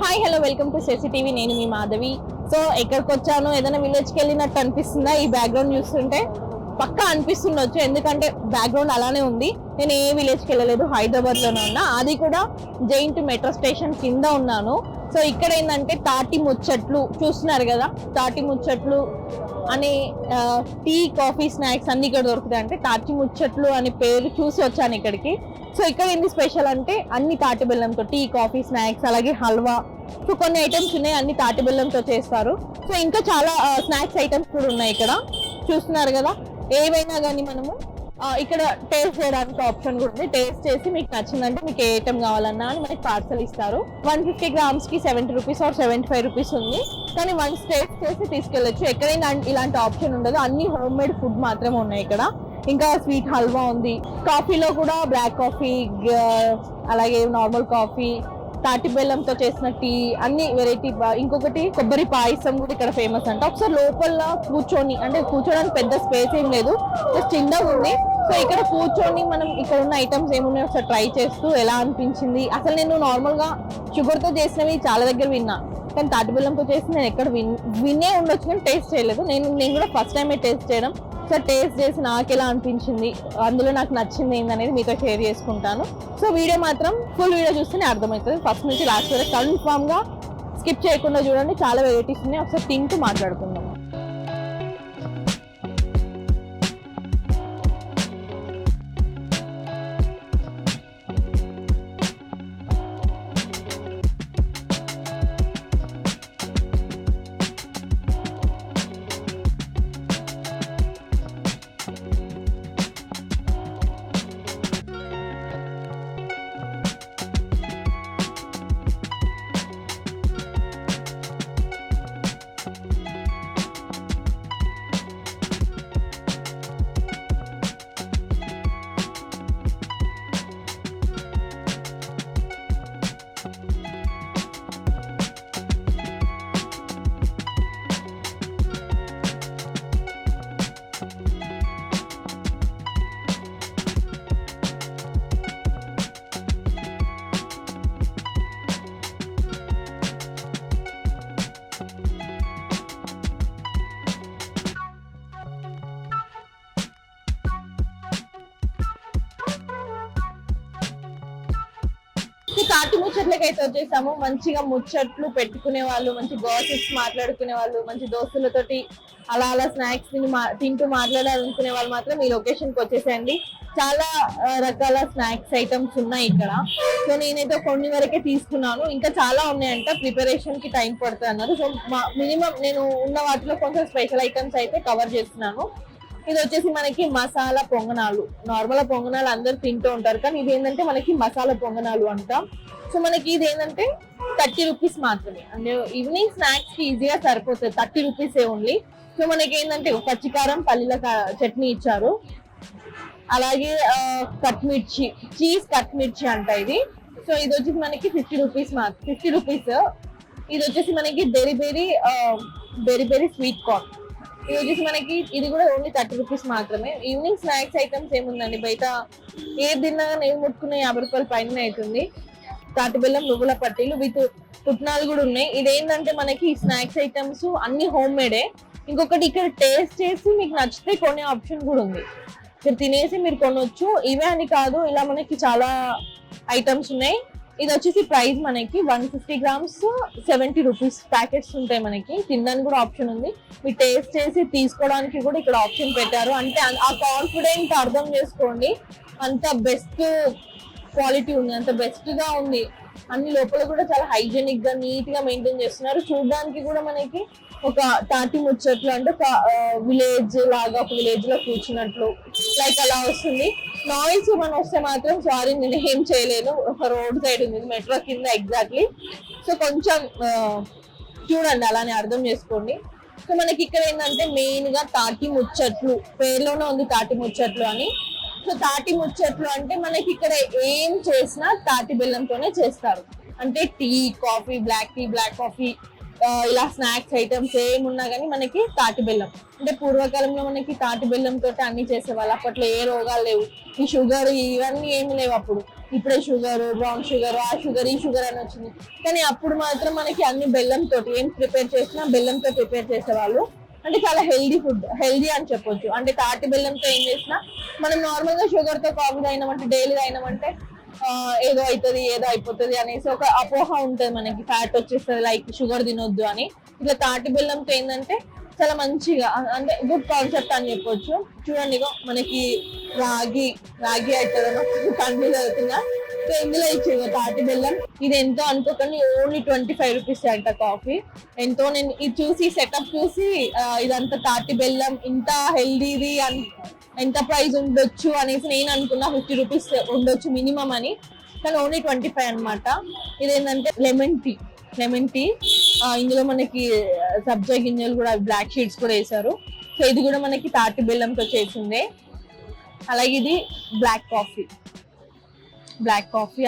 Hi hello welcome to Shashi TV. నేను మీ Madhavi. So ఎక్కడికి వచ్చాను, ఏదైనా విలేజ్కి వెళ్ళినట్టు అనిపిస్తుందా? ఈ బ్యాక్గ్రౌండ్ చూస్తుంటే పక్కా అనిపిస్తుండొచ్చు, ఎందుకంటే బ్యాక్గ్రౌండ్ అలానే ఉంది. నేను ఏ విలేజ్కి వెళ్ళలేదు, హైదరాబాద్ లోనే ఉన్నా, అది కూడా జైంట్ మెట్రో స్టేషన్ కింద ఉన్నాను. సో ఇక్కడ ఏంటంటే తాటి ముచ్చట్లు చూస్తున్నారు కదా, తాటి ముచ్చట్లు అనే టీ కాఫీ స్నాక్స్ అన్ని ఇక్కడ దొరుకుతాయి. అంటే తాటి ముచ్చట్లు అనే పేరు చూసి వచ్చాను ఇక్కడికి. సో ఇక్కడ ఏంది స్పెషల్ అంటే అన్ని తాటి బెల్లంతో టీ కాఫీ స్నాక్స్, అలాగే హల్వా, సో కొన్ని ఐటమ్స్ ఉన్నాయి, అన్ని తాటి బెల్లంతో చేస్తారు. సో ఇంకా చాలా స్నాక్స్ ఐటమ్స్ కూడా ఉన్నాయి ఇక్కడ చూస్తున్నారు కదా. ఏవైనా కానీ మనము ఇక్కడ టేస్ట్ చేయడానికి ఆప్షన్ కూడా ఉంది. టేస్ట్ చేసి మీకు నచ్చిందంటే మీకు ఏ ఐటమ్ కావాలన్నా అని మనకి పార్సల్ ఇస్తారు. 150 grams కి 70 rupees ఆర్ 75 rupees ఉంది. కానీ వన్స్ టేస్ట్ చేసి తీసుకెళ్ళొచ్చు. ఎక్కడైనా ఇలాంటి ఆప్షన్ ఉండదు, అన్ని హోమ్ మేడ్ ఫుడ్ మాత్రమే ఉన్నాయి ఇక్కడ. ఇంకా స్వీట్ హల్వా ఉంది, కాఫీలో కూడా బ్లాక్ కాఫీ, అలాగే నార్మల్ కాఫీ, తాటి బెల్లంతో చేసిన టీ, అన్ని వెరైటీ. ఇంకొకటి కొబ్బరి పాయసం కూడా ఇక్కడ ఫేమస్ అంట. ఒకసారి లోపల కూర్చొని, అంటే కూర్చోడానికి పెద్ద స్పేస్ ఏం లేదు, జస్ట్ చిన్నగా ఉంది. సో ఇక్కడ కూర్చొని మనం ఇక్కడ ఉన్న ఐటమ్స్ ఏమున్నాయో ఒకసారి ట్రై చేస్తూ ఎలా అనిపించింది. అసలు నేను నార్మల్ గా షుగర్ తో చేసినవి చాలా దగ్గర విన్నా, కానీ తాటి బెల్లంతో చేసి నేను ఎక్కడ వినే ఉండొచ్చు, కానీ టేస్ట్ చేయలేదు. నేను కూడా ఫస్ట్ టైమే టేస్ట్ చేయడం. సో టేస్ట్ చేసి నాకు ఎలా అనిపించింది, అందులో నాకు నచ్చింది ఏందనేది మీతో షేర్ చేసుకుంటాను. సో వీడియో మాత్రం ఫుల్ వీడియో చూస్తేనే అర్థమవుతుంది, ఫస్ట్ నుంచి లాస్ట్ వరకు కన్ఫామ్ గా స్కిప్ చేయకుండా చూడండి. చాలా వెరైటీస్ ఉన్నాయి, ఒకసారి తింటూ మాట్లాడుకుందాం. తాటి ముచ్చట్లకి అయితే వచ్చేసాము. మంచిగా ముచ్చట్లు పెట్టుకునే వాళ్ళు, మంచి గాసిప్స్ మాట్లాడుకునే వాళ్ళు, మంచి దోస్తులతోటి అలా అలా స్నాక్స్ తింటూ మాట్లాడాలనుకునే వాళ్ళు మాత్రం ఈ లొకేషన్ కి వచ్చేసేయండి. చాలా రకాల స్నాక్స్ ఐటమ్స్ ఉన్నాయి ఇక్కడ. సో నేనైతే కొన్ని వరకే తీసుకున్నాను, ఇంకా చాలా ఉన్నాయంట, ప్రిపరేషన్ కి టైం పడుతుంది అన్నారు. సో మినిమం నేను ఉన్న వాటిలో కొంచెం స్పెషల్ ఐటమ్స్ అయితే కవర్ చేస్తున్నాను. ఇది వచ్చేసి మనకి మసాలా పొంగనాలు. నార్మల్ పొంగనాలు అందరు తింటూ ఉంటారు, కానీ ఇది ఏంటంటే మనకి మసాలా పొంగనాలు అంటాం. సో మనకి ఇది ఏంటంటే 30 rupees మాత్రమే, అంటే ఈవినింగ్ స్నాక్స్ కి ఈజీగా సరిపోతుంది. 30 rupees ఓన్లీ. సో మనకి ఏంటంటే పచ్చికారం పల్లీల చట్నీ ఇచ్చారు, అలాగే కట్ మిర్చి, చీజ్ కట్ మిర్చి అంట ఇది. సో ఇది వచ్చేసి మనకి 50 rupees 50 rupees. ఇది వచ్చేసి మనకి బెరీ బెరీ స్వీట్ కార్న్. ఇది వచ్చేసి మనకి ఇది కూడా ఓన్లీ 30 rupees మాత్రమే. ఈవినింగ్ స్నాక్స్ ఐటమ్స్ ఏముందండి, బయట ఏది తిన్నా నేను ముట్టుకునే 50 రూపాయల పైన అవుతుంది. తాటి బెల్లం నువ్వుల పట్టీలు విత్ పుట్నాలు కూడా ఉన్నాయి. ఇదేంటంటే మనకి స్నాక్స్ ఐటమ్స్ అన్ని హోమ్ మేడే. ఇంకొకటి ఇక్కడ టేస్ట్ చేసి మీకు నచ్చితే కొనే ఆప్షన్ కూడా ఉంది. ఇక్కడ తినేసి మీరు కొనొచ్చు. ఇవే అని కాదు, ఇలా మనకి చాలా ఐటమ్స్ ఉన్నాయి. ఇది వచ్చేసి ప్రైస్ మనకి 150 grams 70 rupees ప్యాకెట్స్ ఉంటాయి. మనకి తినడానికి కూడా ఆప్షన్ ఉంది. మీరు టేస్ట్ చేసి తీసుకోవడానికి కూడా ఇక్కడ ఆప్షన్ పెట్టారు. అంటే ఆ కాన్ఫిడెంట్ అర్థం చేసుకోండి, అంత బెస్ట్ క్వాలిటీ ఉంది, అంత బెస్ట్ గా ఉంది. అన్ని లోపల కూడా చాలా హైజెనిక్ గా నీట్ గా మెయింటైన్ చేస్తున్నారు. చూడడానికి కూడా మనకి ఒక తాటి ముచ్చట్లు అంటే ఒక విలేజ్ లాగా, ఒక విలేజ్ లో కూర్చున్నట్లు లైక్ అలా వస్తుంది. నాయిస్ మనం వస్తే మాత్రం సారీ, నేను ఏం చేయలేను. ఒక రోడ్ సైడ్ ఉంది, మెట్రో కింద ఎగ్జాక్ట్లీ. సో కొంచెం చూడండి, అలానే అర్థం చేసుకోండి. సో మనకి ఇక్కడ ఏంటంటే మెయిన్ గా తాటి ముచ్చట్లు, పేర్లోనే ఉంది తాటి ముచ్చట్లు అని. సో తాటి ముచ్చట్లు అంటే మనకి ఇక్కడ ఏం చేసినా తాటి బెల్లంతోనే చేస్తారు. అంటే tea, coffee, black tea, black coffee, ఇలా స్నాక్స్ ఐటమ్స్ ఏమున్నా కానీ మనకి తాటి బెల్లం. అంటే పూర్వకాలంలో మనకి తాటి బెల్లం తోటి అన్ని చేసేవాళ్ళు. అప్పట్లో ఏ రోగాలు లేవు, ఈ షుగర్ ఇవన్నీ ఏమి లేవు అప్పుడు. ఇప్పుడే షుగర్, బ్రౌన్ షుగర్, ఆ షుగర్, ఈ షుగర్ అని వచ్చింది. కానీ అప్పుడు మాత్రం మనకి అన్ని బెల్లంతో ఏం ప్రిపేర్ చేసినా బెల్లంతో ప్రిపేర్ చేసేవాళ్ళు. అంటే చాలా హెల్దీ ఫుడ్, హెల్దీ అని చెప్పొచ్చు. అంటే తాటి బెల్లంతో ఏం చేసినా మనం నార్మల్ గా షుగర్ తో కాఫీ అయినామంటే, డైలీ అయినామంటే ఏదో అవుతుంది, ఏదో అయిపోతుంది అనేసి ఒక అపోహ ఉంటుంది మనకి, ఫ్యాట్ వచ్చేస్తుంది, లైక్ షుగర్ తినొద్దు అని. ఇట్లా తాటి బెల్లంతో ఏంటంటే చాలా మంచిగా, అంటే గుడ్ కాన్సెప్ట్ అని చెప్పొచ్చు. చూడండి మనకి రాగి అవుతుంది కంటిన్యూ అవుతుందా. సో ఇందులో ఇచ్చేది తాటి బెల్లం. ఇది ఎంతో అనుకోకండి, ఓన్లీ 25 రూపీస్ అంట కాఫీ. ఎంతో నేను ఇది చూసి సెటప్ చూసి ఇదంతా తాటి బెల్లం ఇంత హెల్దీది ఎంత ప్రైస్ ఉండొచ్చు అనేసి నేను అనుకున్నా. 50 రూపీస్ ఉండొచ్చు మినిమం అని, కానీ ఓన్లీ 25 అనమాట. ఇదేంటంటే లెమన్ టీ. ఇందులో మనకి సబ్జా గింజలు కూడా, బ్లాక్ షీడ్స్ కూడా వేసారు. సో ఇది కూడా మనకి తాటి బెల్లంతో చేసిందే. అలాగే ఇది బ్లాక్ కాఫీ,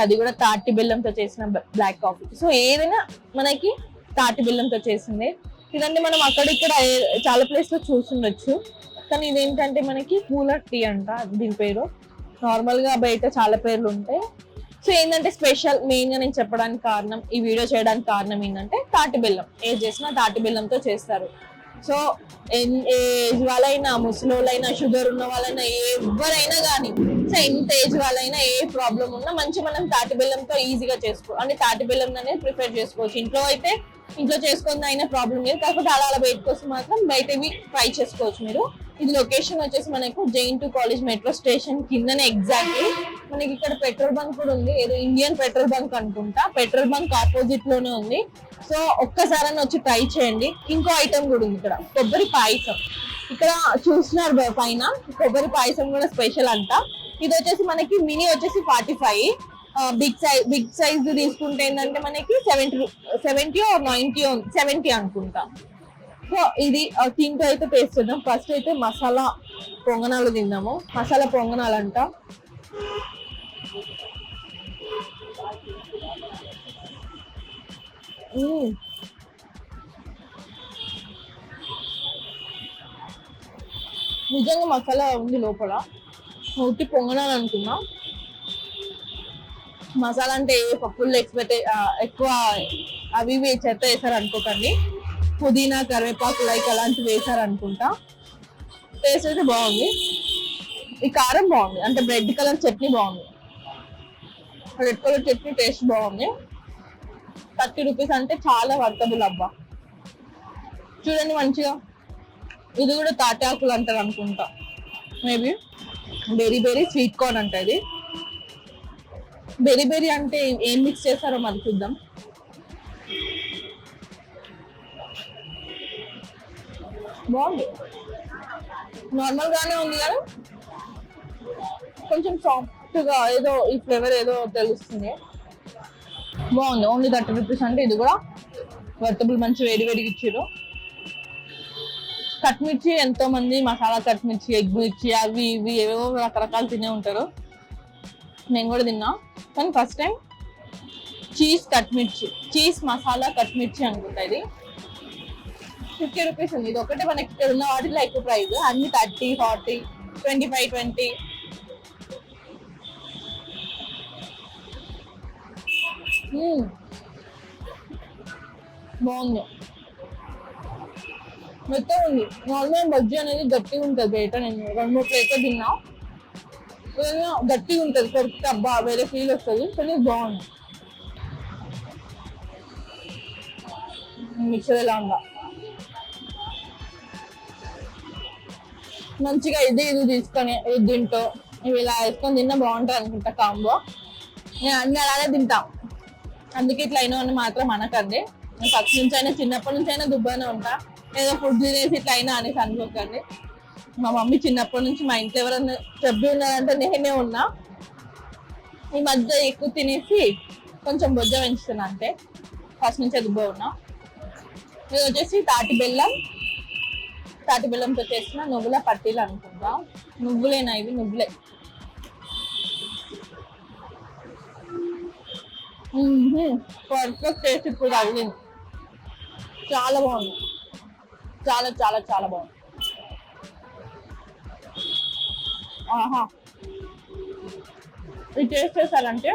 అది కూడా తాటి బెల్లంతో చేసిన బ్లాక్ కాఫీ. సో ఏదైనా మనకి తాటి బెల్లంతో చేసిందే. ఇదంటే మనం అక్కడిక్కడ చాలా ప్లేస్ లో చూస్తుండొచ్చు, కానీ ఇదేంటంటే మనకి కూలర్ టీ అంట దీని పేరు. నార్మల్ గా బయట చాలా పేర్లు ఉంటాయి. సో ఏంటంటే స్పెషల్ మెయిన్ గా నేను చెప్పడానికి కారణం, ఈ వీడియో చేయడానికి కారణం ఏంటంటే తాటి బెల్లం. ఏది చేసినా తాటి బెల్లంతో చేస్తారు. సో ఏజ్ వాళ్ళైనా, ముసలోళ్ళైనా, షుగర్ ఉన్న వాళ్ళైనా, ఎవరైనా కానీ, సో ఎంత ఏజ్ వాళ్ళైనా, ఏ ప్రాబ్లం ఉన్నా మంచి మనం తాటి బెల్లంతో ఈజీగా అంటే తాటి బెల్లం అనేది ప్రిపేర్ చేసుకోవచ్చు. ఇంట్లో అయితే ఇంట్లో చేసుకున్న అయినా ప్రాబ్లం లేదు, కాకపోతే అలా బయట కోసం మాత్రం బయటవి ట్రై చేసుకోవచ్చు మీరు. ఇది లొకేషన్ వచ్చేసి మనకు JN2 కాలేజ్ మెట్రో స్టేషన్ కిందనే ఎగ్జాక్ట్లీ. మనకి ఇక్కడ పెట్రోల్ బంక్ కూడా ఉంది, ఏదో ఇండియన్ పెట్రోల్ బంక్ అనుకుంటా. పెట్రోల్ బంక్ ఆపోజిట్ లోనే ఉంది. సో ఒక్కసారైనా వచ్చి ట్రై చేయండి. ఇంకో ఐటమ్ కూడా ఉంది ఇక్కడ, కొబ్బరి పాయసం. ఇక్కడ చూస్తున్నారు పైన, కొబ్బరి పాయసం కూడా స్పెషల్ అంట. ఇది వచ్చేసి మనకి మినీ వచ్చేసి 45, బిగ్ సైజ్ తీసుకుంటే ఏంటంటే మనకి 70 or 70 అనుకుంటా. సో ఇది తింటూ అయితే టేస్ట్ చేద్దాం. ఫస్ట్ అయితే మసాలా పొంగనాలు తిందాము. మసాలా పొంగనాలు అంట. నిజంగా మసాలా ఉంది లోపల, ఉట్టి పొంగనాలు అనుకున్నా. మసాలా అంటే ఏ పప్పులు ఎక్కువ అవి చెత్త వేసారు అనుకోకండి. పుదీనా, కరివేపాకు లైక్ అలాంటివి వేసారు అనుకుంటా. టేస్ట్ అయితే బాగుంది. ఈ కారం బాగుంది, అంటే రెడ్ కలర్ చట్నీ బాగుంది. రెడ్ కలర్ చట్నీ టేస్ట్ బాగుంది. 30 రూపీస్ అంటే చాలా వర్తబుల్ అబ్బా. చూడండి మంచిగా. ఇది కూడా తాటి ఆకులు అంటారు అనుకుంటా, మేబీ. బెరీ స్వీట్ కార్న్ అంట ఇది. బెరీ అంటే ఏం మిక్స్ చేస్తారో మరి చూద్దాం. బాగుంది, నార్మల్ గానే ఉంది కానీ కొంచెం సాఫ్ట్ గా ఏదో ఈ ఫ్లేవర్ ఏదో తెలుస్తుంది. బాగుంది. ఓన్లీ 30 రూపీస్ అంటే ఇది కూడా వర్తబుల్. మంచి వేడిగా ఇచ్చారు. కట్ మిర్చి, ఎంతో మంది మసాలా కట్ మిర్చి, ఎగ్ మిర్చి, అవి ఇవి ఏవేవో రకరకాలు తినే ఉంటారు. నేను కూడా తిన్నా, కానీ first time cheese masala cut మిర్చి అనుకుంటా. ఇది 50 రూపీస్ ఉంది. ఇది ఒకటే మనకి ఇక్కడ ఉన్న వాటిలో ఎక్కువ ప్రైస్. అన్ని 30, 40, 25, 20. బాగుంది, మొత్తం ఉంది. నార్మల్ బజ్జీ అనేది గట్టిగా ఉంటుంది బయట. నేను 2-3 ప్లేట్లు తిన్నా, గట్టిగా ఉంటుంది. కొరికి అబ్బా వేరే ఫీల్ వస్తుంది, కానీ బాగుంది. మిక్సర్ ఎలా ఉందా, మంచిగా ఇది తీసుకొని ఇది తింటూ ఇవి ఇలా వేసుకొని తిన్నా బాగుంటుంది అనుకుంటా కాంబో. నేను అన్ని అలాగే తింటా, అందుకే ఇట్లా అయినా అని మాత్రం అనకండి. నేను ఫస్ట్ నుంచి అయినా, చిన్నప్పటి నుంచి అయినా దుబ్బానే ఉంటా. ఏదో ఫుడ్ తినేసి ఇట్లా అయినా అనేసి అనుకోకండి. మా మమ్మీ చిన్నప్పటి నుంచి మా ఇంట్లో ఎవరైనా చెప్పి ఉన్నారంటే నేనే ఉన్నా. ఈ మధ్య ఎక్కువ తినేసి కొంచెం బొజ్జ పెంచుతున్నా, అంటే ఫస్ట్ నుంచే దుబ్బ ఉన్నా. ఇది వచ్చేసి తాటి బెల్లంతో చేసిన నువ్వుల పట్టీలు అనుకుంటా. నువ్వులేనా ఇవి? నువ్వులే. పర్ఫెక్ట్ టేస్ట్ ఇప్పుడు తగిలింది. చాలా బాగుంది, చాలా చాలా చాలా బాగుంది. ఆహా, ఇది టేస్ట్ చేశారంటే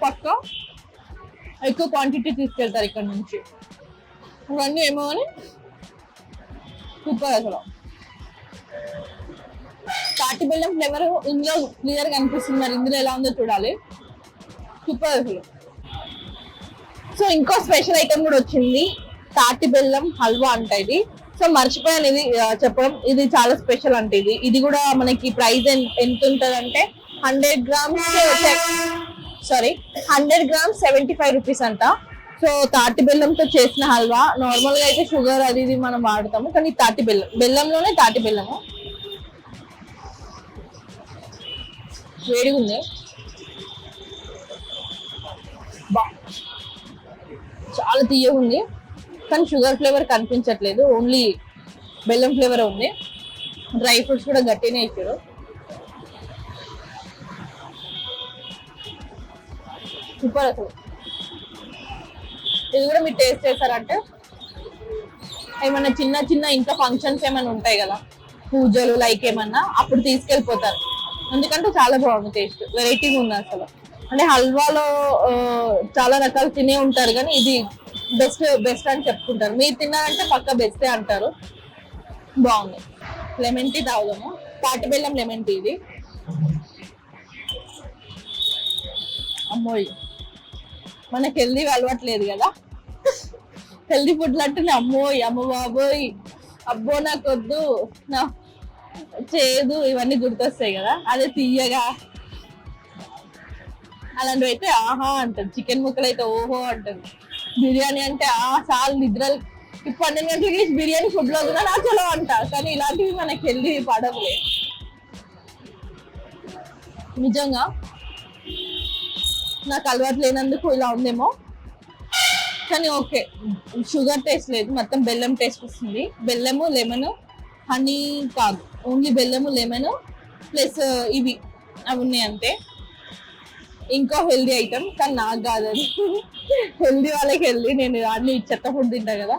పక్క ఎక్కువ క్వాంటిటీ తీసుకెళ్తారు ఇక్కడ నుంచి. ఇవన్నీ ఏమో అని సూపర్ అసలు. తాటి బెల్లం ఫ్లేవర్ ఇందులో క్లియర్ గా అనిపిస్తుంది. మరి ఇందులో ఎలా ఉందో చూడాలి. సూపర్ అసలు. సో ఇంకో స్పెషల్ ఐటమ్ కూడా వచ్చింది, తాటి బెల్లం హల్వా అంట ఇది. సో మర్చిపోయాను ఇది చెప్పడం, ఇది చాలా స్పెషల్ అంటే ఇది కూడా మనకి ప్రైస్ ఎంత ఉంటుంది అంటే 100 grams 75 rupees అంట. సో తాటి బెల్లంతో చేసిన హల్వా. నార్మల్ గా అయితే షుగర్ అది ఇది మనం వాడతాము, కానీ తాటి బెల్లంలోనే తాటి బెల్లము. వేడిగా ఉంది, చాలా తీయగా ఉంది, కానీ షుగర్ ఫ్లేవర్ కనిపించట్లేదు, ఓన్లీ బెల్లం ఫ్లేవర్ ఉంది. డ్రై ఫ్రూట్స్ కూడా గట్టినే ఇచ్చారు. సూపర్ అసలు. ఇది కూడా మీరు టేస్ట్ చేస్తారంటే ఏమన్నా చిన్న ఇంట్లో ఫంక్షన్స్ ఏమైనా ఉంటాయి కదా, పూజలు లైక్ ఏమన్నా, అప్పుడు తీసుకెళ్ళిపోతారు. ఎందుకంటే చాలా బాగుంది, టేస్ట్ వెరైటీగా ఉంది అసలు. అంటే హల్వాలో చాలా రకాలు తినే ఉంటారు, కానీ ఇది బెస్ట్ అని చెప్పుకుంటారు. మీరు తిన్నారంటే పక్క బెస్టే అంటారు. బాగుంది. లెమన్ టీ తాగుదాము. తాటి బెల్లం లెమన్ టీ ఇది. అమ్మోయ్, మనకి హెల్దీ అలవాట్లేదు కదా, హెల్దీ ఫుడ్లు అంటేనే అమ్మోయ్ అమ్మ బాబోయ్ అబ్బో నాకు వద్దు, నా చేదు ఇవన్నీ గుర్తొస్తాయి కదా. అదే తీయగా అలాంటివి అయితే ఆహా అంటది. చికెన్ ముక్కలు అయితే ఓహో అంటది. బిర్యానీ అంటే చాలు నిద్రలు. 12 గంటలకి బిర్యానీ ఫుడ్ లో కూడా నా చలో అంట, కానీ ఇలాంటివి మనకి హెల్దీ పడవులే నిజంగా. నాకు అలవాటు లేనందుకు ఇలా ఉందేమో, కానీ ఓకే. షుగర్ టేస్ట్ లేదు, మొత్తం బెల్లం టేస్ట్ వస్తుంది. బెల్లము లెమన్ హనీ కాదు, ఓన్లీ బెల్లము లెమన్ ప్లస్ ఇవి అవి ఉన్నాయి అంతే. ఇంకో హెల్దీ ఐటమ్, కానీ నాకు కాదు అది. హెల్దీ వాళ్ళకి హెల్దీ, నేను అన్ని చెత్త ఫుడ్ తింటా కదా,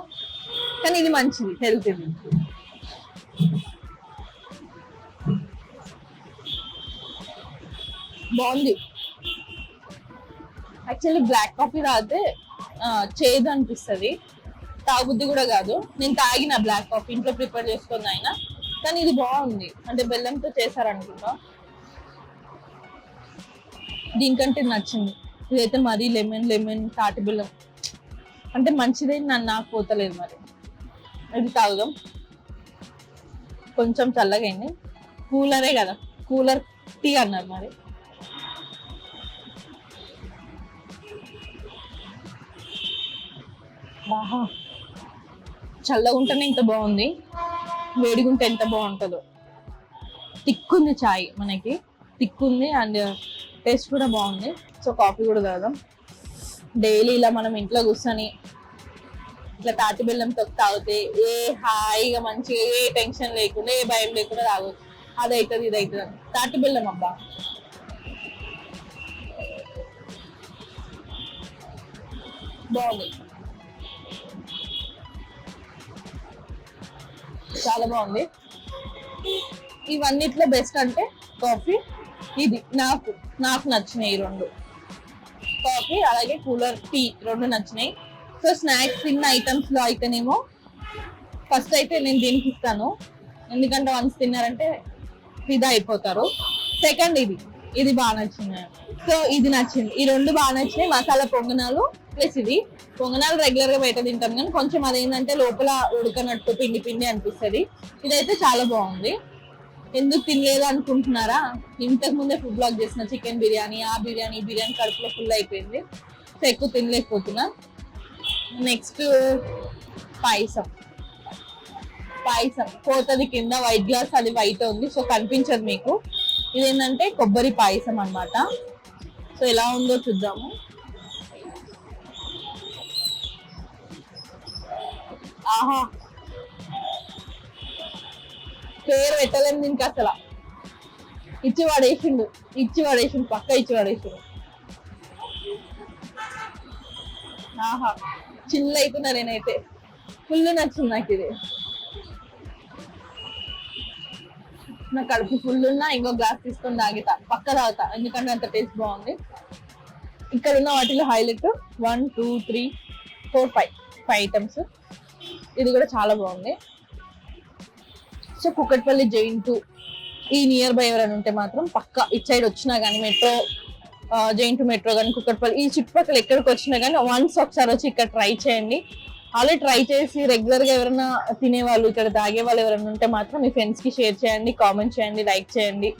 కానీ ఇది మంచిది, హెల్తీ. బాగుంది. యాక్చువల్లీ బ్లాక్ కాఫీ తాగితే చేదు అనిపిస్తుంది, తాగుబుద్ధి కూడా కాదు. నేను తాగిన బ్లాక్ కాఫీ ఇంట్లో ప్రిపేర్ చేసుకుని ఆయన, కానీ ఇది బాగుంది. అంటే బెల్లంతో చేశారనుకుంటా, దీనికంటే నచ్చింది. ఇదైతే మరీ లెమన్ తాటి బెల్లం అంటే మంచిదే, నాకు పోతలేదు. మరి ఇది తాగుదాం. కొంచెం చల్లగా అయింది, కూలరే కదా, కూలర్ టీ అన్నారు మరి. ఆహా, చల్లగా ఉంటేనే ఇంత బాగుంది, వేడిగుంటే ఎంత బాగుంటుందో. తిక్కుంది చాయ్, మనకి తిక్కుంది అండ్ టేస్ట్ కూడా బాగుంది. సో కాఫీ కూడా తాగుదాం. డైలీ ఇలా మనం ఇంట్లో కూర్చొని ఇట్లా తాటి బెల్లంతో తాగితే ఏ హాయిగా మంచిగా ఏ టెన్షన్ లేకుండా ఏ భయం లేకుండా తాగవచ్చు. అది అవుతుంది ఇది అవుతుంది అని. తాటి బెల్లం అబ్బా బాగుంది, చాలా బాగుంది. ఇవన్నిట్లో బెస్ట్ అంటే కాఫీ, ఇది నాకు నచ్చినాయి. 2 కాఫీ అలాగే కూలర్ టీ 2 నచ్చినాయి. సో స్నాక్స్ తిన్న ఐటమ్స్ లో అయితేనేమో ఫస్ట్ అయితే నేను దీనికి ఇస్తాను, ఎందుకంటే వన్స్ తిన్నారంటే ఫిదా అయిపోతారు. సెకండ్ ఇది బాగా నచ్చింది. సో ఇది నచ్చింది. ఈ 2 బాగా నచ్చినాయి. మసాలా పొంగనాలు ప్లస్ ఇది. పొంగనాలు రెగ్యులర్ గా బయట తింటాం, కానీ కొంచెం అదేంటంటే లోపల ఉడకనట్టు పిండి అనిపిస్తుంది. ఇదైతే చాలా బాగుంది. ఎందుకు తినలేదు అనుకుంటున్నారా? ఇంతకు ముందే ఫుడ్ బ్లాగ్ చేసిన చికెన్ బిర్యానీ, ఈ బిర్యానీ కడుపులో ఫుల్ అయిపోయింది. సో ఎక్కువ తినలేకపోతున్నా. నెక్స్ట్ పాయసం పోతుంది కింద వైట్ గ్లాస్, అది వైట్ ఉంది సో కనిపించదు మీకు. ఇదేంటంటే కొబ్బరి పాయసం అన్నమాట. సో ఎలా ఉందో చూద్దాము. ఆహా, పేరు పెట్టలేము దీనికి అసలు. ఇచ్చి పడేసిండు పక్క ఇచ్చి పడేసిండు. ఆహా, చిల్ అవుతున్నా నేనైతే. ఫుల్ నచ్చింది నాకు ఇది. నా కడుపు ఫుల్ ఉన్నా ఇంకో గ్లాస్ తీసుకొని తాగుతా, పక్క తాగుతా, ఎందుకంటే అంత టేస్ట్ బాగుంది. ఇక్కడ ఉన్న వాటిలో హైలైట్ 1 2 3 4 5 ఐటమ్స్. ఇది కూడా చాలా బాగుంది. సో కుకట్పల్లి జైన్2 ఈ నియర్ బై ఎవరైనా ఉంటే మాత్రం పక్క ఇటు సైడ్ వచ్చినా కానీ మెట్రో జైన్2 మెట్రో కానీ కుకట్పల్లి ఈ చుట్టుపక్కల ఎక్కడికి వచ్చినా కానీ వన్స్ ఒకసారి వచ్చి ఇక్కడ ట్రై చేయండి. ఆల్రెడీ ట్రై చేసి రెగ్యులర్ గా ఎవరైనా తినేవాళ్ళు ఇక్కడ తాగే వాళ్ళు ఎవరైనా ఉంటే మాత్రం మీ ఫ్రెండ్స్ కి షేర్ చేయండి, కామెంట్ చేయండి, లైక్ చేయండి.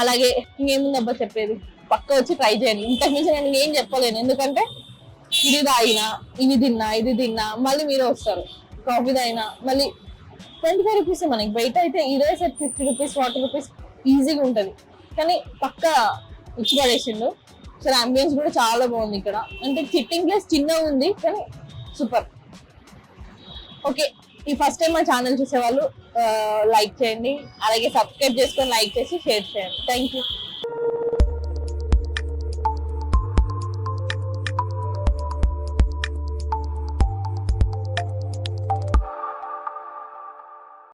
అలాగే ఇంకేముంది అబ్బా చెప్పేది, పక్క వచ్చి ట్రై చేయండి. ఇంతకు మించి నేను ఏం చెప్పలేను, ఎందుకంటే ఇది తాగినా ఇది తిన్నా మళ్ళీ మీరే వస్తారు. కాఫీ తాగినా మళ్ళీ 25 రూపీస్ మనకి, బయట అయితే ఇదే సెట్ 50 రూపీస్ 40 రూపీస్ ఈజీగా ఉంటది. కానీ పక్క ఇచ్చి పడేసిండు. సరే అంబియన్స్ కూడా చాలా బాగుంది ఇక్కడ, అంటే సిట్టింగ్ ప్లేస్ చిన్నగా ఉంది కానీ సూపర్. ఓకే, ఈ ఫస్ట్ టైం మా ఛానల్ చూసే వాళ్ళు లైక్ చేయండి, అలాగే సబ్స్క్రైబ్ చేసుకొని లైక్ చేసి షేర్ చేయండి. Thank you.